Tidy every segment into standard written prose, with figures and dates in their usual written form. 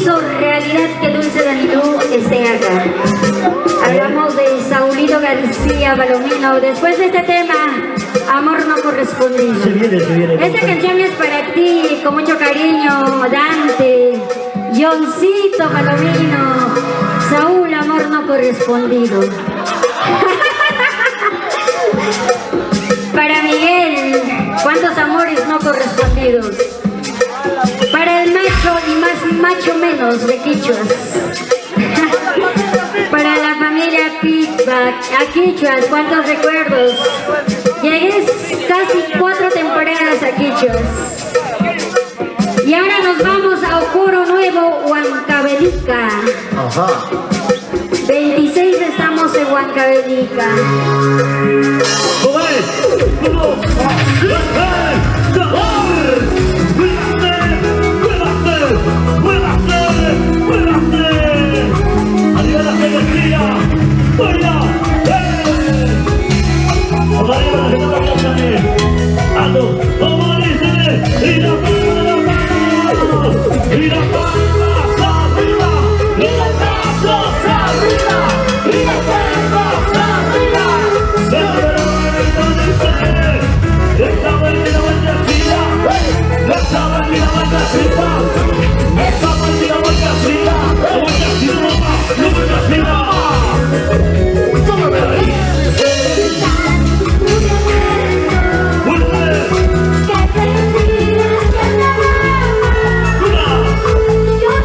hizo realidad que Dulce Danilú esté acá. Hablamos de Saulito García Palomino. Después de este tema, Amor no correspondido. Se viene. Esta canción es para ti, con mucho cariño, Dante, Johncito Palomino, Saúl, Amor no correspondido. Para Miguel, ¿cuántos amores no correspondidos? Para el macho y más macho menos de Quichuas. Para la familia Pitback, a Quichuas, ¿cuántos recuerdos? Llegué casi 4 temporadas a Quichuas. Y ahora nos vamos a Ocoro Nuevo, Huancavelica. Ajá. 26 estamos en Huancavelica. Yo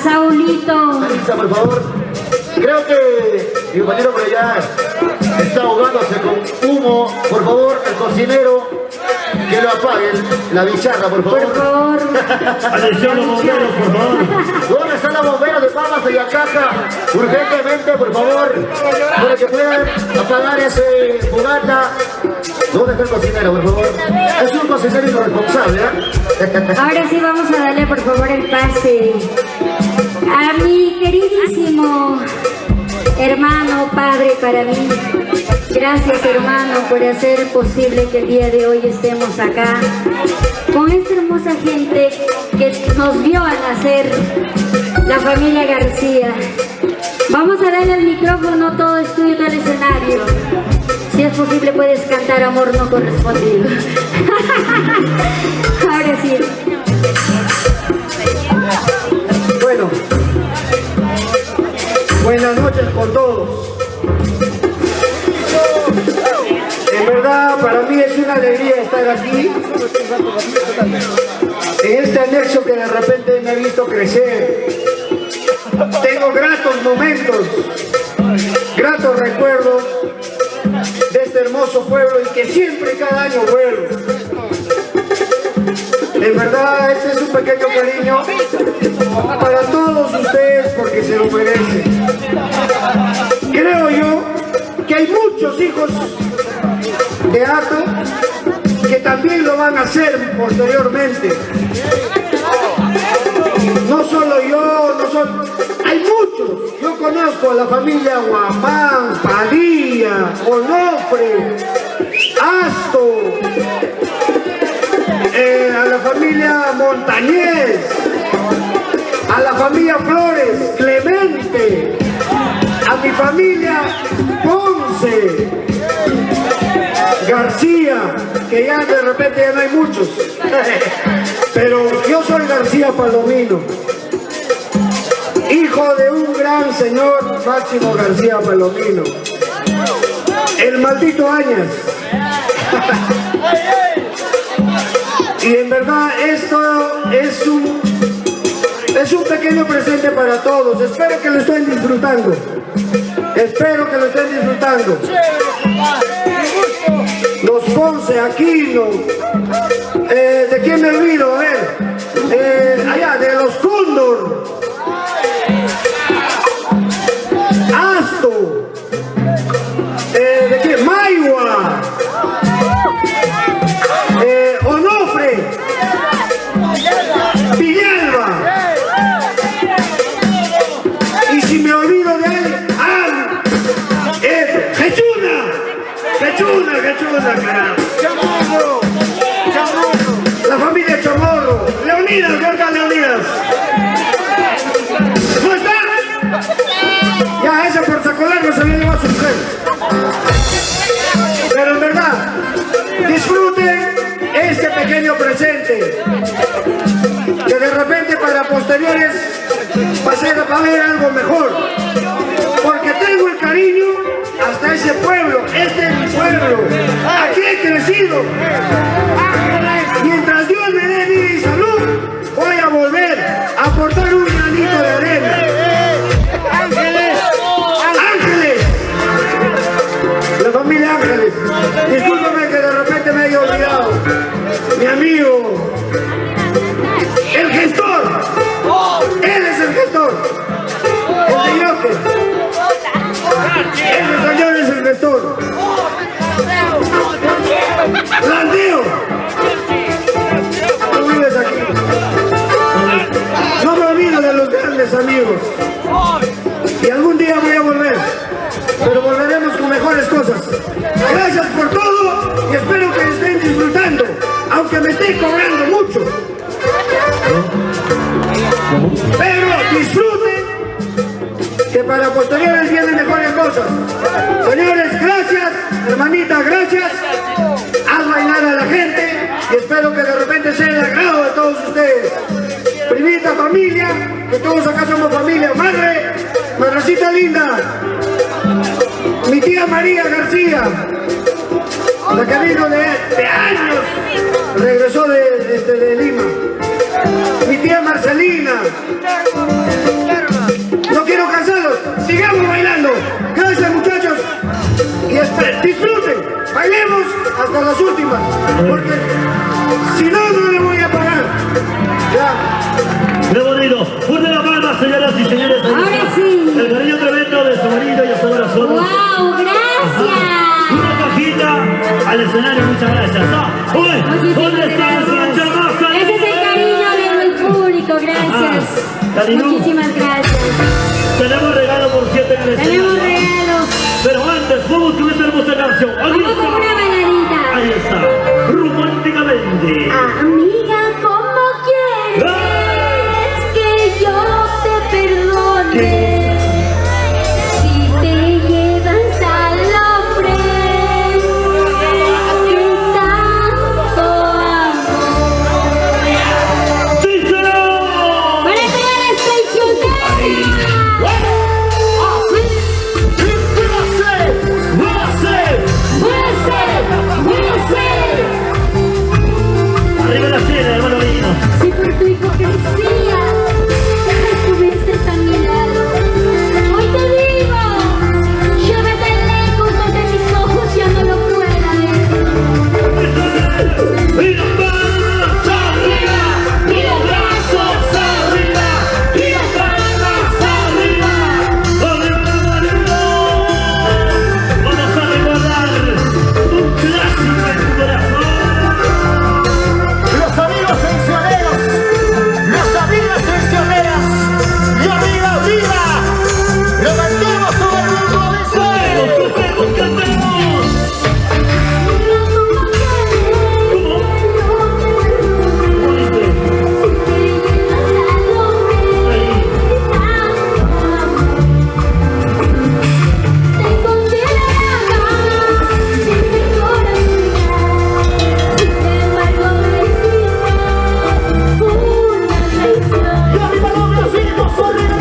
Saulito. Melissa, por favor. Creo que mi compañero por allá está ahogándose con humo. Por favor, el cocinero, que lo apague la bicharra, por favor. Por favor. Atención los bomberos, por favor. ¿Dónde están los bomberos de Palmas y Yacaja? Urgentemente, por favor, para que puedan apagar ese fogata. ¿Dónde está el cocinero, por favor? Es un cocinero irresponsable, ¿eh? Ahora sí vamos a darle por favor el pase a mi queridísimo hermano, padre para mí. Gracias, hermano, por hacer posible que el día de hoy estemos acá con esta hermosa gente que nos vio al nacer, la familia García. Vamos a darle el micrófono, todo es tuyo del escenario. Si es posible puedes cantar Amor no correspondido. Ahora sí. Bueno, buenas noches con todos. En verdad, para mí es una alegría estar aquí, en este anexo que de repente me he visto crecer. Tengo gratos momentos, gratos recuerdos de este hermoso pueblo y que siempre cada año vuelvo. En verdad, este es un pequeño cariño para todos ustedes porque se lo merecen. Creo yo que hay muchos hijos de Hato que también lo van a hacer posteriormente. No solo yo, hay muchos. Yo conozco a la familia Guamán, Padilla, Onofre, Asto, a la familia Montañez, a la familia Flores, Clemente, a mi familia Ponce, García, que ya de repente ya no hay muchos, pero yo soy García Palomino, hijo de un gran señor, Máximo García Palomino, el maldito Añas. Y en verdad esto es un pequeño presente para todos. Espero que lo estén disfrutando. Espero que lo estén disfrutando. Los Ponce, Aquino, ¿de quién me olvido? A ver, allá, de los Cóndor, Asto, ¿de quién? Maiwa, Onofre, Villalba, y si me olvido de él, Jechuna, carajo. La familia Chamorro, Leonidas, ¿verdad, Leonidas? ¿No está? Ya, ese por sacolarlo se le llevó a su mujer. Pero en verdad, disfruten este pequeño presente, que de repente para posteriores va a haber algo mejor, porque tengo el cariño hasta ese pueblo. Este es mi pueblo, aquí he crecido. Mientras Dios me dé vida y salud, voy a volver a aportar un granito de arena. Ángeles, la familia Ángeles, discúlpame que de repente me haya olvidado. Mi amigo, el gestor, él es el gestor, el señor ese señor es el gestor. Landeo, tú vives aquí. No me olvido de los grandes amigos. Y algún día voy a volver, pero volveremos con mejores cosas. Gracias por todo y espero que estén disfrutando, aunque me estén cobrando mucho. Pero disfruten, que para posteriores vienen mejores cosas. Señores, gracias. Hermanita, gracias. Haz bailar a la gente y espero que de repente sea el agrado de todos ustedes. Primita, familia, que todos acá somos familia. Madrecita linda, mi tía María García, la que vino de años, regresó de Lima. Mi tía Marcelina. No quiero cansarlos, sigamos bailando. Gracias muchachos. Y disfruten, bailemos hasta las últimas. Porque si no, no le voy a pagar. Ya. ¡Qué bonito! ¡Fuerte la palma, señoras y señores! Ahora sí. El cariño tremendo de su marido y hasta ahora solo. ¡Wow! ¡Gracias! Una cajita al escenario, muchas gracias. ¿Dónde está la plancha más? Ese es el cariño del público, gracias. Cariño. Muchísimas gracias. Tenemos regalo por 7 en el escenario. Tenemos regalos. Pero antes, vamos con esta hermosa canción. Aquí Vamos con una está. baladita. Ahí está. Románticamente. Amiga, ¿cómo quieres que yo te perdone? Si te llevas al hombre que tanto amo. ¡Díselo! ¡Para todas las traicioneras! Arriba la cena, hermano mío. Si por tu hipocresía estuviste a mi lado, hoy te digo, llévate lejos donde mis ojos ya no lo puedan ver. Y las palmas arriba, y los brazos arriba, y las palmas arriba. ¡Arriba, arriba! Vamos a recordar un clásico en tu corazón. Los amigos traicioneros, los amigos traicioneras, y arriba, arriba, levantemos sobre el mundo de sol. ¡Cantemos, cantemos! ¿Cómo dice? Y arriba los bracitos, arriba,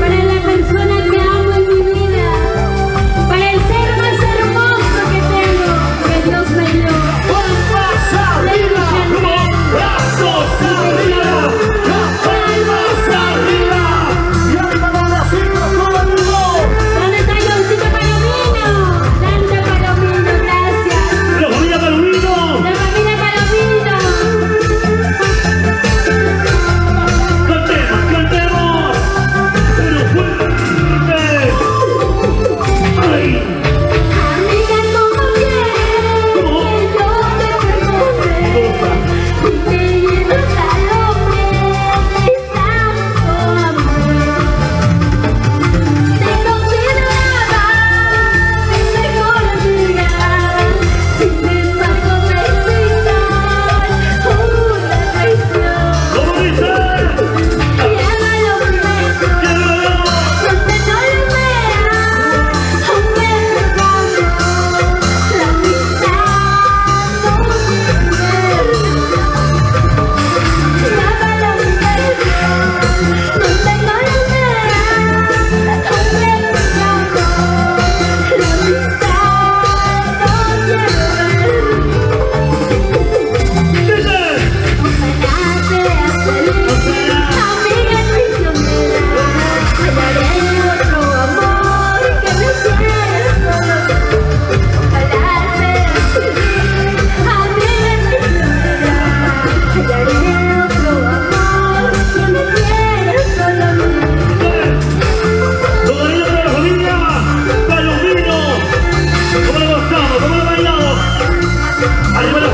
Para la persona que amo en mi vida, para el ser más hermoso que tengo, que Dios me dio. ¡Palmas arriba! ¡Brazos arriba! ¡Palmas arriba! y arriba los bracitos, todo el mundo. ¿Dónde está Johncito Palomino? Dante Palomino, gracias. ¡La familia Palomino! La familia Palomino. ¡Cantemos, cantemos! ¡Pero fuerte! ¡Ay! Amiga, ¿cómo quieres que yo te perdone? Si te llevas al hombre de tanto amor. Te consideraba mi mejor amiga. Sin embargo, me hiciste una traición. ¿Cómo dice? Llévalo preso, ¡Llévalo! donde no le vea un pecado. La amistad no tiene llévalo preso, donde no le vea un pecado. La amistad no tiene ¡Dice! Ojalá seas feliz, amiga traicionera. Hallaré otro amor que me quiera solo tú. Ojalá seas feliz, amiga traicionera. Hallaré otro amor que me quiera solo tú. ¡Todavía para la familia! ¡Palomino! ¿Cómo lo gozamos? ¿Cómo lo bailamos? ¡Arriba la